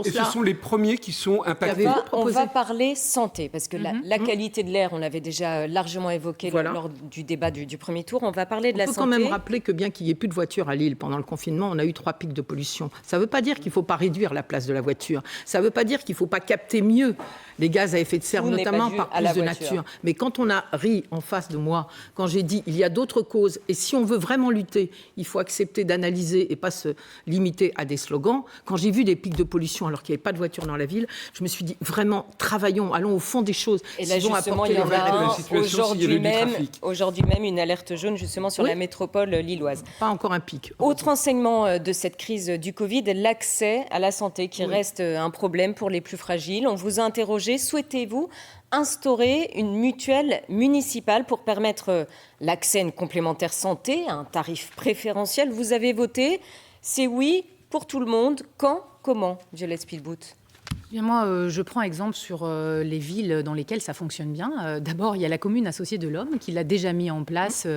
ce sont les premiers qui sont impactés. On va parler santé, parce que la qualité de l'air, on l'avait déjà largement évoqué lors du débat du premier tour. On va parler de la santé. On peut quand même rappeler que bien qu'il n'y ait plus de voitures à Lille pendant le confinement, on a eu 3 pics de pollution. Ça ne veut pas dire qu'il ne faut pas réduire la place de la voiture. Ça ne veut pas dire qu'il ne faut pas capter mieux les gaz à effet de serre, notamment par plus de nature. Mais quand on a ri en face de moi, quand j'ai dit il y a d'autres causes, et si on veut vraiment lutter, il faut accepter d'analyser et pas se limiter à des slogans. Quand j'ai vu des pics de pollution alors qu'il n'y avait pas de voiture dans la ville, je me suis dit vraiment, travaillons, allons au fond des choses. Et là, justement, il y aura aujourd'hui même une alerte jaune justement sur la métropole lilloise. Pas encore un pic. Autre enseignement de cette crise du Covid, l'accès à la santé qui reste un problème pour les plus fragiles. On vous a interrogé, souhaitez-vous instaurer une mutuelle municipale pour permettre l'accès à une complémentaire santé, à un tarif préférentiel? Vous avez voté, c'est oui pour tout le monde. Quand, comment, Violette Spielbout? Bien, moi, je prends exemple sur les villes dans lesquelles ça fonctionne bien. D'abord, il y a la commune associée de l'Homme qui l'a déjà mis en place.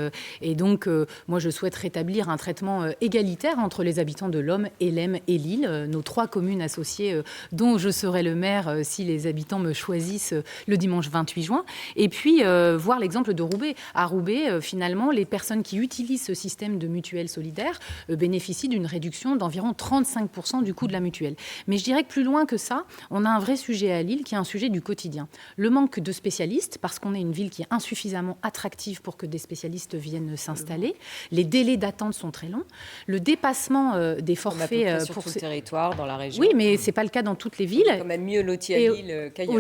Et donc, moi, je souhaite rétablir un traitement égalitaire entre les habitants de l'Homme, Hélène et Lille, nos 3 communes associées dont je serai le maire si les habitants me choisissent le dimanche 28 juin. Et puis, voir l'exemple de Roubaix. À Roubaix, finalement, les personnes qui utilisent ce système de mutuelle solidaire bénéficient d'une réduction d'environ 35% du coût de la mutuelle. Mais je dirais que plus loin que ça, on a un vrai sujet à Lille qui est un sujet du quotidien. Le manque de spécialistes, parce qu'on est une ville qui est insuffisamment attractive pour que des spécialistes viennent s'installer. Les délais d'attente sont très longs. Le dépassement des forfaits sur tout le territoire, dans la région. Oui, mais ce n'est pas le cas dans toutes les villes. On est quand même mieux loti à Lille qu'ailleurs.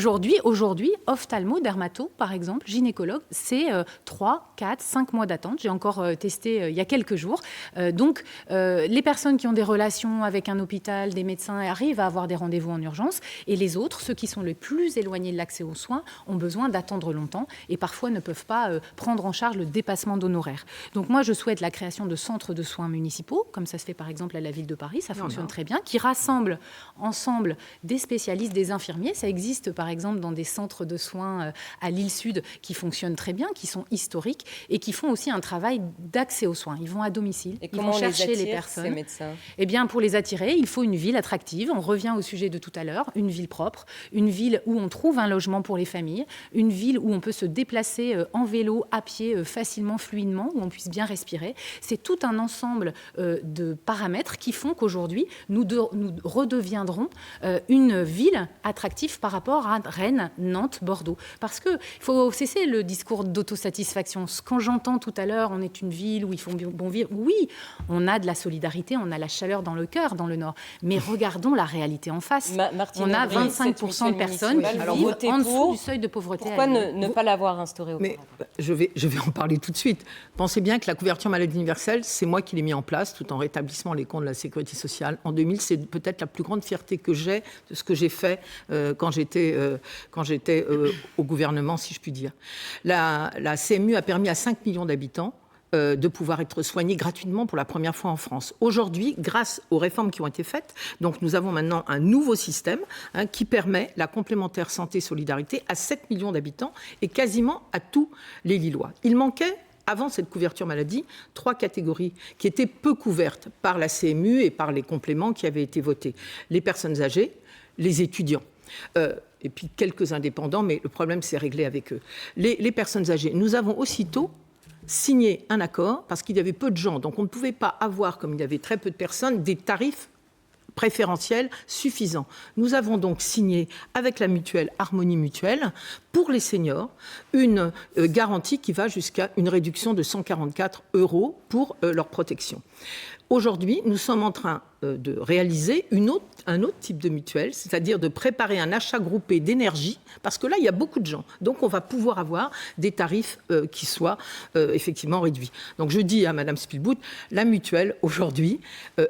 Aujourd'hui, ophtalmo, dermato, par exemple, gynécologue, c'est 3, 4, 5 mois d'attente. J'ai encore testé il y a quelques jours. Donc, les personnes qui ont des relations avec un hôpital, des médecins, arrivent à avoir des rendez-vous en urgence. Et les autres, ceux qui sont les plus éloignés de l'accès aux soins, ont besoin d'attendre longtemps et parfois ne peuvent pas prendre en charge le dépassement d'honoraires. Donc moi, je souhaite la création de centres de soins municipaux, comme ça se fait par exemple à la ville de Paris, ça fonctionne très bien, qui rassemblent ensemble des spécialistes, des infirmiers. Ça existe par exemple dans des centres de soins à l'île Sud qui fonctionnent très bien, qui sont historiques et qui font aussi un travail d'accès aux soins. Ils vont à domicile, ils vont chercher les personnes. Ces médecins ? Eh bien, pour les attirer, il faut une ville attractive. On revient au sujet de tout à l'heure. Une ville propre, une ville où on trouve un logement pour les familles, une ville où on peut se déplacer en vélo, à pied, facilement, fluidement, où on puisse bien respirer. C'est tout un ensemble de paramètres qui font qu'aujourd'hui, nous redeviendrons une ville attractive par rapport à Rennes, Nantes, Bordeaux. Parce qu'il faut cesser le discours d'autosatisfaction. Quand j'entends tout à l'heure, on est une ville où il faut bon vivre, oui, on a de la solidarité, on a la chaleur dans le cœur, dans le Nord. Mais regardons la réalité en face. On a 25% de personnes qui vivent en dessous du seuil de pauvreté. Pourquoi ne pas l'avoir instauré auparavant ? Mais je vais en parler tout de suite. Pensez bien que la couverture maladie universelle, c'est moi qui l'ai mis en place, tout en rétablissant les comptes de la sécurité sociale. En 2000, c'est peut-être la plus grande fierté que j'ai de ce que j'ai fait quand j'étais au gouvernement, si je puis dire. La CMU a permis à 5 millions d'habitants de pouvoir être soignés gratuitement pour la première fois en France. Aujourd'hui, grâce aux réformes qui ont été faites, donc nous avons maintenant un nouveau système qui permet la complémentaire santé-solidarité à 7 millions d'habitants et quasiment à tous les Lillois. Il manquait, avant cette couverture maladie, 3 catégories qui étaient peu couvertes par la CMU et par les compléments qui avaient été votés. Les personnes âgées, les étudiants. Et puis quelques indépendants, mais le problème c'est réglé avec eux. Les personnes âgées, nous avons aussitôt signé un accord, parce qu'il y avait peu de gens, donc on ne pouvait pas avoir, comme il y avait très peu de personnes, des tarifs préférentiels suffisants. Nous avons donc signé avec la mutuelle Harmonie Mutuelle, pour les seniors, une garantie qui va jusqu'à une réduction de 144 € pour leur protection. Aujourd'hui, nous sommes en train de réaliser un autre type de mutuelle, c'est-à-dire de préparer un achat groupé d'énergie, parce que là, il y a beaucoup de gens. Donc, on va pouvoir avoir des tarifs qui soient effectivement réduits. Donc, je dis à Mme Spielbout, la mutuelle, aujourd'hui,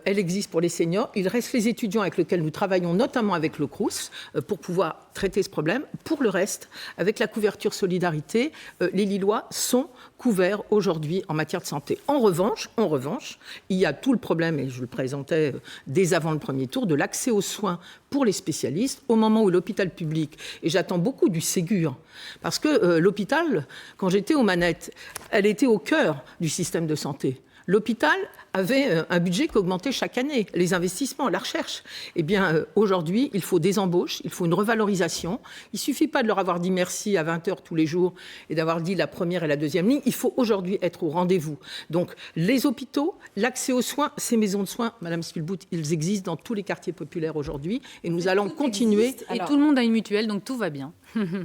elle existe pour les seniors. Il reste les étudiants avec lesquels nous travaillons, notamment avec le Crous, pour pouvoir traiter ce problème. Pour le reste, avec la couverture solidarité, les Lillois sont couverts aujourd'hui en matière de santé. En revanche, il y a tout le problème, et je le présentais dès avant le premier tour, de l'accès aux soins pour les spécialistes, au moment où l'hôpital public, et j'attends beaucoup du Ségur, parce que l'hôpital, quand j'étais aux manettes, elle était au cœur du système de santé. L'hôpital avait un budget qui augmentait chaque année, les investissements, la recherche. Eh bien, aujourd'hui, il faut des embauches, il faut une revalorisation. Il ne suffit pas de leur avoir dit merci à 20h tous les jours et d'avoir dit la première et la deuxième ligne. Il faut aujourd'hui être au rendez-vous. Donc, les hôpitaux, l'accès aux soins, ces maisons de soins, Madame Spielbout, ils existent dans tous les quartiers populaires aujourd'hui et nous allons continuer. Et tout le monde a une mutuelle, donc tout va bien.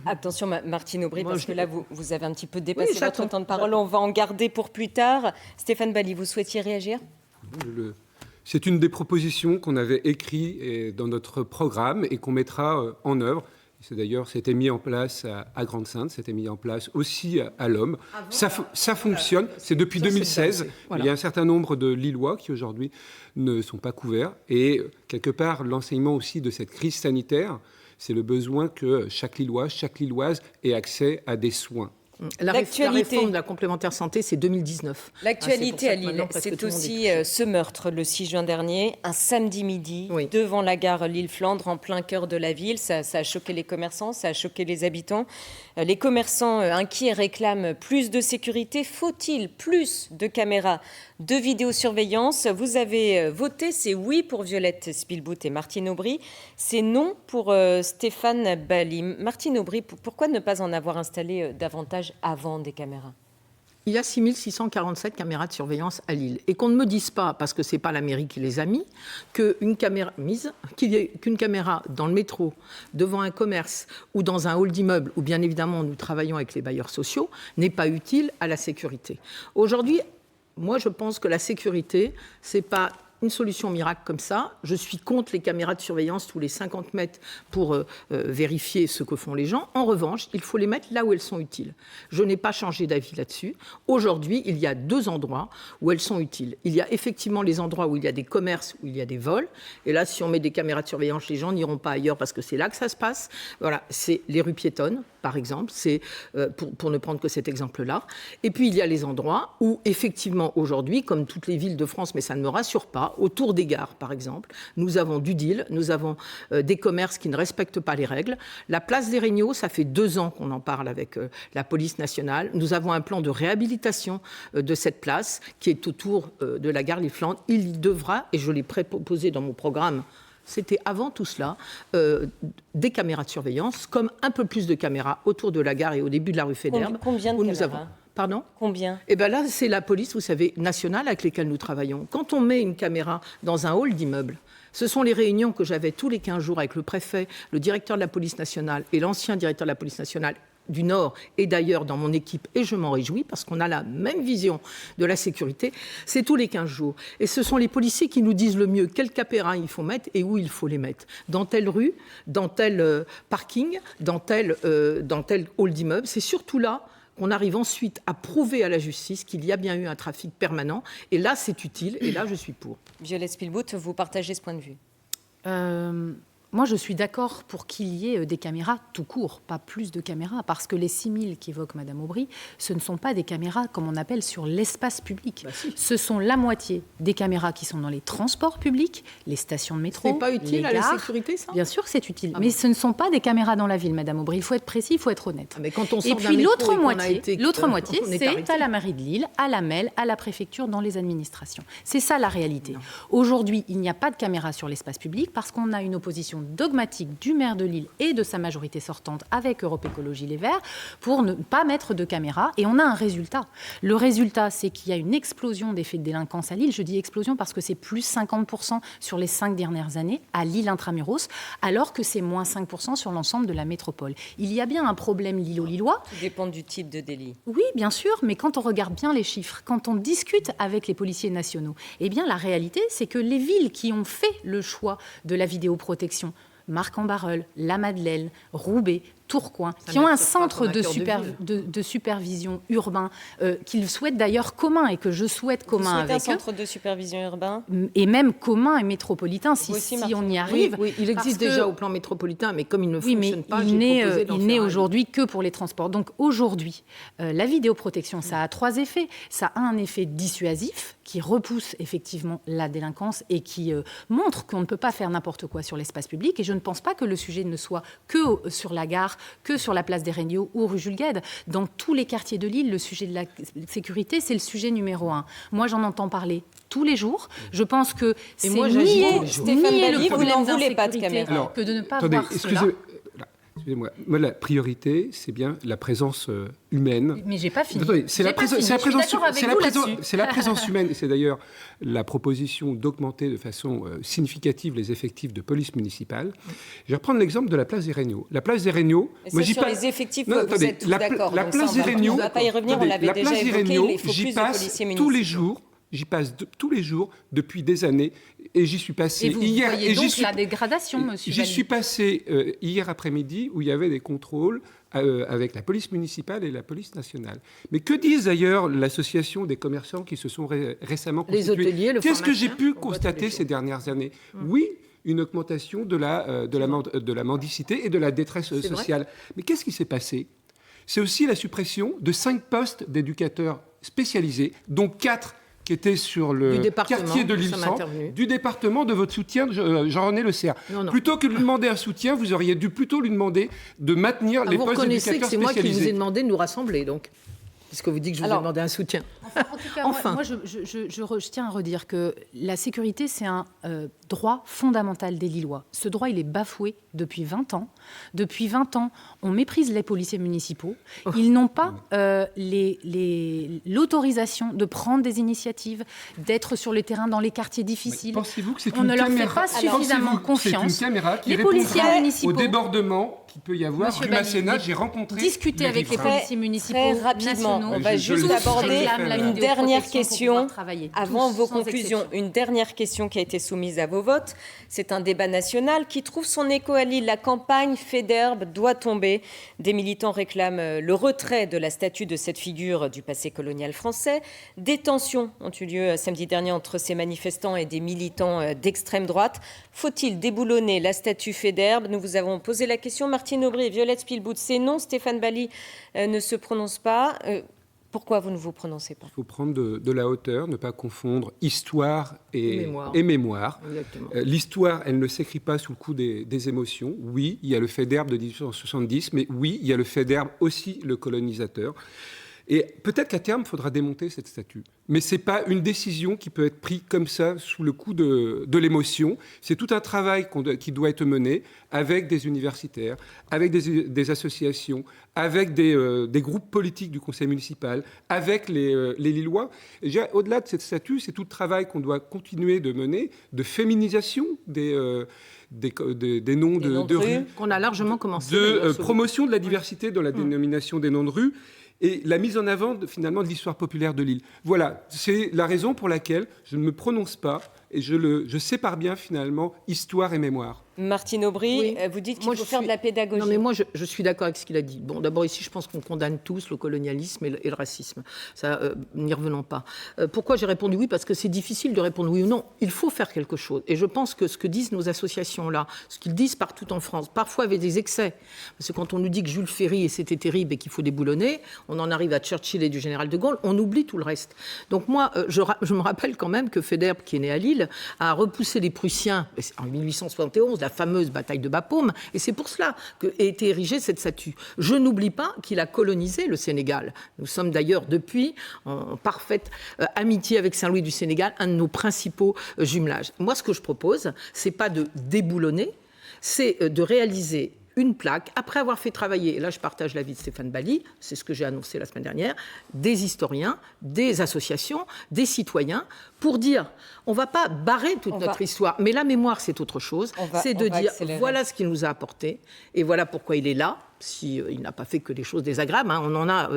Attention, Martine Aubry, parce que là, vous avez un petit peu dépassé Oui, votre temps de parole. On va en garder pour plus tard. Stéphane Bally, vous souhaitiez réagir ? C'est une des propositions qu'on avait écrites dans notre programme et qu'on mettra en œuvre. C'était mis en place à Grande-Sainte, c'était mis en place aussi à l'Homme. Ça fonctionne, c'est depuis 2016. Voilà. Il y a un certain nombre de Lillois qui aujourd'hui ne sont pas couverts. Et quelque part, l'enseignement aussi de cette crise sanitaire, c'est le besoin que chaque Lillois, chaque Lilloise ait accès à des soins. La réforme de la complémentaire santé, c'est 2019. L'actualité à Lille, c'est aussi ce meurtre le 6 juin dernier, un samedi midi, devant la gare Lille-Flandre, en plein cœur de la ville. Ça a choqué les commerçants, ça a choqué les habitants. Les commerçants inquiets réclament plus de sécurité. Faut-il plus de caméras de vidéosurveillance? Vous avez voté, c'est oui pour Violette Spielbout et Martine Aubry, c'est non pour Stéphane Bally. Martine Aubry, pourquoi ne pas en avoir installé davantage avant des caméras? Il y a 6647 caméras de surveillance à Lille. Et qu'on ne me dise pas, parce que ce n'est pas la mairie qui les a mis, qu'il y ait qu'une caméra dans le métro, devant un commerce ou dans un hall d'immeuble, où bien évidemment nous travaillons avec les bailleurs sociaux, n'est pas utile à la sécurité. Aujourd'hui, moi je pense que la sécurité, ce n'est pas une solution miracle comme ça. Je suis contre les caméras de surveillance tous les 50 mètres pour vérifier ce que font les gens. En revanche, il faut les mettre là où elles sont utiles. Je n'ai pas changé d'avis là-dessus. Aujourd'hui, il y a 2 endroits où elles sont utiles. Il y a effectivement les endroits où il y a des commerces, où il y a des vols. Et là, si on met des caméras de surveillance, les gens n'iront pas ailleurs parce que c'est là que ça se passe. Voilà, c'est les rues piétonnes, par exemple. C'est pour ne prendre que cet exemple-là. Et puis, il y a les endroits où, effectivement, aujourd'hui, comme toutes les villes de France, mais ça ne me rassure pas, autour des gares, par exemple, nous avons du deal, nous avons des commerces qui ne respectent pas les règles. La place des Regnault, ça fait 2 ans qu'on en parle avec la police nationale. Nous avons un plan de réhabilitation de cette place qui est autour de la gare Lille-Flandre. Il devra, et je l'ai proposé dans mon programme, c'était avant tout cela, des caméras de surveillance, comme un peu plus de caméras autour de la gare et au début de la rue Fédère. Combien de caméras ? Pardon ? Combien ? Eh bien là, c'est la police, vous savez, nationale avec lesquelles nous travaillons. Quand on met une caméra dans un hall d'immeuble, ce sont les réunions que j'avais tous les 15 jours avec le préfet, le directeur de la police nationale et l'ancien directeur de la police nationale du Nord et d'ailleurs dans mon équipe, et je m'en réjouis parce qu'on a la même vision de la sécurité, c'est tous les 15 jours. Et ce sont les policiers qui nous disent le mieux quelles caméras il faut mettre et où il faut les mettre. Dans telle rue, dans tel parking, dans tel hall d'immeuble. C'est surtout là qu'on arrive ensuite à prouver à la justice qu'il y a bien eu un trafic permanent. Et là, c'est utile, et là, je suis pour. Violette Spielbout, vous partagez ce point de vue ? Moi, je suis d'accord pour qu'il y ait des caméras tout court, pas plus de caméras, parce que les 6000 qu'évoque Madame Aubry, ce ne sont pas des caméras, comme on appelle, sur l'espace public. Si. Ce sont la moitié des caméras qui sont dans les transports publics, les stations de métro, c'est pas utile les gares. À la sécurité, ça ? Bien sûr que c'est utile, mais ce ne sont pas des caméras dans la ville, Madame Aubry. Il faut être précis, il faut être honnête. Mais quand on sort et puis l'autre moitié, c'est arrêté. À la mairie de Lille, à la MEL, à la préfecture, dans les administrations. C'est ça la réalité. Aujourd'hui, il n'y a pas de caméras sur l'espace public parce qu'on a une opposition dogmatique du maire de Lille et de sa majorité sortante avec Europe Écologie Les Verts pour ne pas mettre de caméras. Et on a un résultat. Le résultat, c'est qu'il y a une explosion des faits de délinquance à Lille. Je dis explosion parce que c'est plus 50% sur les 5 dernières années à Lille intramuros, alors que c'est moins 5% sur l'ensemble de la métropole. Il y a bien un problème lillo-lillois. Ça dépend du type de délit. Oui, bien sûr, mais quand on regarde bien les chiffres, quand on discute avec les policiers nationaux, eh bien la réalité, c'est que les villes qui ont fait le choix de la vidéoprotection, Marc-en-Barœul, La Madeleine, Roubaix, Tourcoing, qui ont un centre de supervision urbain qu'ils souhaitent d'ailleurs commun et que je souhaite commun avec eux. Un centre de supervision urbain et même commun et métropolitain, si on y arrive. Oui, il existe déjà au plan métropolitain, mais comme il ne fonctionne pas, il n'est aujourd'hui que pour les transports. Donc aujourd'hui, la vidéoprotection, ça a 3 effets. Ça a un effet dissuasif qui repousse effectivement la délinquance et qui montre qu'on ne peut pas faire n'importe quoi sur l'espace public. Et je ne pense pas que le sujet ne soit que sur la gare, que sur la place des Regnault ou rue Jules Guesde. Dans tous les quartiers de Lille, le sujet de la sécurité, c'est le sujet numéro 1. Moi, j'en entends parler tous les jours. Je pense que c'est nier le problème d'insécurité que de ne pas voir cela. Excusez-moi. Moi, la priorité, c'est bien la présence humaine. Mais j'ai pas fini. Attendez, c'est la présence humaine. Et c'est d'ailleurs la proposition d'augmenter de façon significative les effectifs de police municipale. Je vais reprendre l'exemple de la place des Regnault. La place des Regnault. Sur les effectifs, vous êtes tous d'accord. La place des Regnault. On ne va pas y revenir. On l'avait déjà évoqué. Il faut plus de policiers municipaux. Tous les jours. J'y passe tous les jours depuis des années et j'y suis passé hier. Et donc la dégradation, monsieur. J'y suis passé hier après-midi où il y avait des contrôles avec la police municipale et la police nationale. Mais que disent d'ailleurs l'association des commerçants qui se sont récemment constitués? Les hôteliers, Qu'est-ce que j'ai pu constater ces dernières années? Oui, une augmentation de la mendicité et de la détresse sociale. Mais qu'est-ce qui s'est passé? C'est aussi la suppression de 5 postes d'éducateurs spécialisés, dont 4 qui était sur le quartier de l'Île-Centre, du département de votre soutien, Jean-René Le Serre. Plutôt que de lui demander un soutien, vous auriez dû plutôt lui demander de maintenir les postes d'éducateurs spécialisés. Vous reconnaissez que c'est moi qui vous ai demandé de nous rassembler, donc, puisque vous dites que je vous ai demandé un soutien. En tout cas, moi je tiens à redire que la sécurité, c'est un droit fondamental des Lillois. Ce droit, il est bafoué depuis 20 ans. Depuis 20 ans, on méprise les policiers municipaux. Ils n'ont pas l'autorisation de prendre des initiatives, d'être sur le terrain dans les quartiers difficiles. Pensez-vous que c'est on ne leur fait pas suffisamment confiance. C'est une caméra qui les policiers municipaux au débordement qu'il peut y avoir du Masséna. J'ai rencontré discuter avec les policiers municipaux très rapidement. On va juste aborder une dernière question avant vos conclusions. Une dernière question qui a été soumise à vos votes. C'est un débat national qui trouve son écho à Lille. La campagne Faidherbe doit tomber. Des militants réclament le retrait de la statue de cette figure du passé colonial français. Des tensions ont eu lieu samedi dernier entre ces manifestants et des militants d'extrême droite. Faut-il déboulonner la statue Faidherbe? Nous vous avons posé la question. Martine Aubry et Violette Spielbout, c'est non. Stéphane Bally ne se prononce pas. Pourquoi vous ne vous prononcez pas? Il faut prendre de la hauteur, ne pas confondre histoire et mémoire. L'histoire, elle ne s'écrit pas sous le coup des émotions. Oui, il y a le Faidherbe de 1870, mais oui, il y a le Faidherbe aussi, le colonisateur. Et peut-être qu'à terme, il faudra démonter cette statue. Mais ce n'est pas une décision qui peut être prise comme ça, sous le coup de l'émotion. C'est tout un travail qui doit être mené avec des universitaires, avec des associations, avec des groupes politiques du conseil municipal, avec les Lillois. Et au-delà de cette statue, c'est tout le travail qu'on doit continuer de mener, de féminisation des noms de rues. Qu'on a largement commencé. De promotion de la diversité dans la dénomination des noms de rues. Et la mise en avant, finalement, de l'histoire populaire de Lille. Voilà, c'est la raison pour laquelle je ne me prononce pas et je sépare bien, finalement, histoire et mémoire. Martine Aubry, vous dites qu'il faut faire de la pédagogie. Non, mais moi, je suis d'accord avec ce qu'il a dit. Bon, d'abord, ici, je pense qu'on condamne tous le colonialisme et le racisme. Ça, n'y revenons pas. Pourquoi j'ai répondu oui? Parce que c'est difficile de répondre oui ou non. Il faut faire quelque chose. Et je pense que ce que disent nos associations-là, ce qu'ils disent partout en France, parfois avec des excès, parce que quand on nous dit que Jules Ferry, et c'était terrible, et qu'il faut déboulonner, on en arrive à Churchill et du général de Gaulle, on oublie tout le reste. Donc moi, je me rappelle quand même que Faidherbe, qui est né à Lille, a repoussé les Prussiens en 1871, la fameuse bataille de Bapaume, et c'est pour cela qu'a été érigée cette statue. Je n'oublie pas qu'il a colonisé le Sénégal. Nous sommes d'ailleurs depuis en parfaite amitié avec Saint-Louis du Sénégal, un de nos principaux jumelages. Moi, ce que je propose, c'est pas de déboulonner, c'est de réaliser une plaque, après avoir fait travailler, et là je partage l'avis de Stéphane Bally, c'est ce que j'ai annoncé la semaine dernière, des historiens, des associations, des citoyens, pour dire, on ne va pas barrer toute notre histoire, mais la mémoire c'est autre chose, c'est de dire, voilà ce qu'il nous a apporté, et voilà pourquoi il est là, s'il n'a pas fait que des choses désagréables, on en a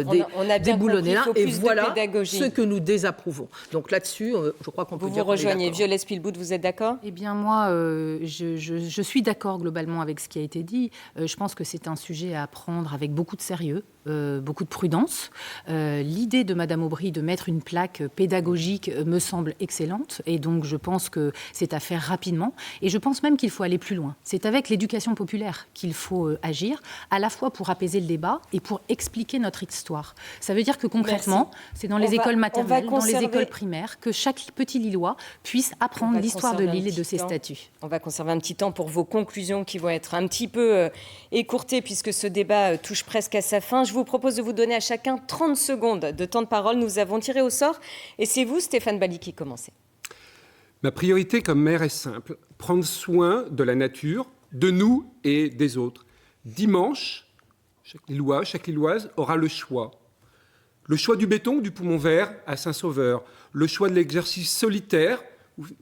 déboulonné là, et voilà ce que nous désapprouvons. Donc là-dessus, je crois qu'on peut dire vous rejoignez. Violette Spielbout, vous êtes d'accord? Eh bien moi, je suis d'accord globalement avec ce qui a été dit. Je pense que c'est un sujet à prendre avec beaucoup de sérieux, beaucoup de prudence. L'idée de Madame Aubry de mettre une plaque pédagogique me semble excellente, et donc je pense que c'est à faire rapidement, et je pense même qu'il faut aller plus loin. C'est avec l'éducation populaire qu'il faut agir, à la fois pour apaiser le débat et pour expliquer notre histoire. Ça veut dire que concrètement, c'est dans les écoles maternelles, dans les écoles primaires, que chaque petit Lillois puisse apprendre l'histoire de l'île et de ses statuts. On va conserver un petit temps pour vos conclusions qui vont être un petit peu écourtées puisque ce débat touche presque à sa fin. Je vous propose de vous donner à chacun 30 secondes de temps de parole. Nous avons tiré au sort et c'est vous, Stéphane Bally, qui commencez. Ma priorité comme maire est simple, prendre soin de la nature, de nous et des autres. Dimanche, chaque Lillois, chaque Lilloise aura le choix. Le choix du béton, du poumon vert à Saint-Sauveur. Le choix de l'exercice solitaire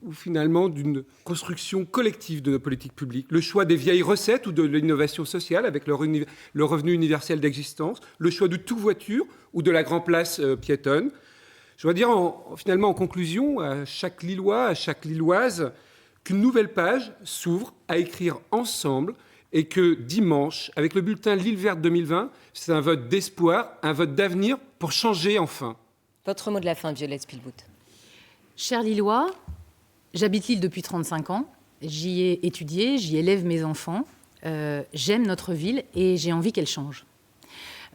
ou finalement d'une construction collective de nos politiques publiques. Le choix des vieilles recettes ou de l'innovation sociale avec le revenu universel d'existence. Le choix du tout-voiture ou de la grand-place piétonne. Je dois dire finalement en conclusion à chaque Lillois, à chaque Lilloise, qu'une nouvelle page s'ouvre à écrire ensemble et que dimanche, avec le bulletin Lille verte 2020, c'est un vote d'espoir, un vote d'avenir pour changer enfin. Votre mot de la fin, Violette Spielbout. Chers Lillois, j'habite Lille depuis 35 ans. J'y ai étudié, j'y élève mes enfants. J'aime notre ville et j'ai envie qu'elle change.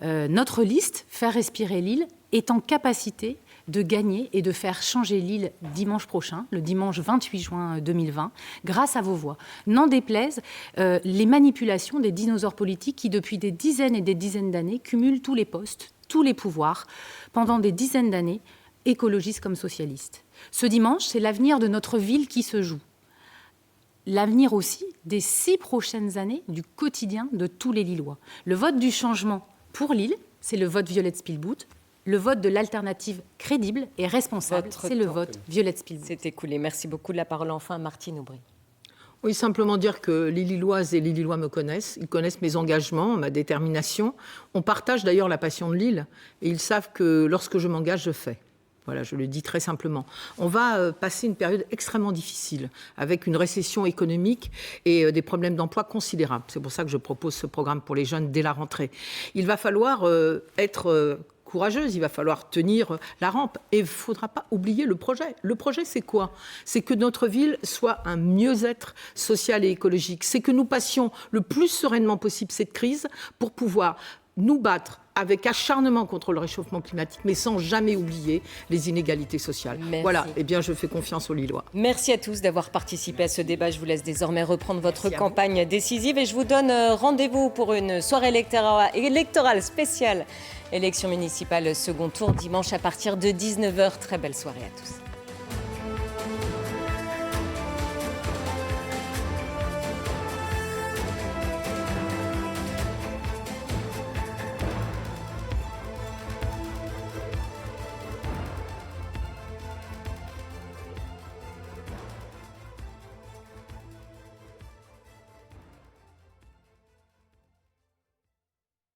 Notre liste, Faire respirer Lille, est en capacité de gagner et de faire changer Lille dimanche prochain, le dimanche 28 juin 2020, grâce à vos voix. N'en déplaise les manipulations des dinosaures politiques qui, depuis des dizaines et des dizaines d'années, cumulent tous les postes, tous les pouvoirs, pendant des dizaines d'années, écologistes comme socialistes. Ce dimanche, c'est l'avenir de notre ville qui se joue. L'avenir aussi des 6 prochaines années du quotidien de tous les Lillois. Le vote du changement pour Lille, c'est le vote Violette Spielbout. Le vote de l'alternative crédible et responsable, c'est le vote Violette Spielbout. C'est écoulé. Merci beaucoup. La parole enfin à Martine Aubry. Oui, simplement dire que les Lilloises et les Lillois me connaissent. Ils connaissent mes engagements, ma détermination. On partage d'ailleurs la passion de Lille. Et ils savent que lorsque je m'engage, je fais. Voilà, je le dis très simplement. On va passer une période extrêmement difficile, avec une récession économique et des problèmes d'emploi considérables. C'est pour ça que je propose ce programme pour les jeunes dès la rentrée. Il va falloir être courageuse, il va falloir tenir la rampe. Et il ne faudra pas oublier le projet. Le projet, c'est quoi? C'est que notre ville soit un mieux-être social et écologique. C'est que nous passions le plus sereinement possible cette crise pour pouvoir nous battre avec acharnement contre le réchauffement climatique, mais sans jamais oublier les inégalités sociales. Merci. Voilà, eh bien je fais confiance aux Lillois. Merci à tous d'avoir participé à ce débat. Je vous laisse désormais reprendre votre campagne décisive et je vous donne rendez-vous pour une soirée électorale spéciale. Élection municipale second tour dimanche à partir de 19h. Très belle soirée à tous.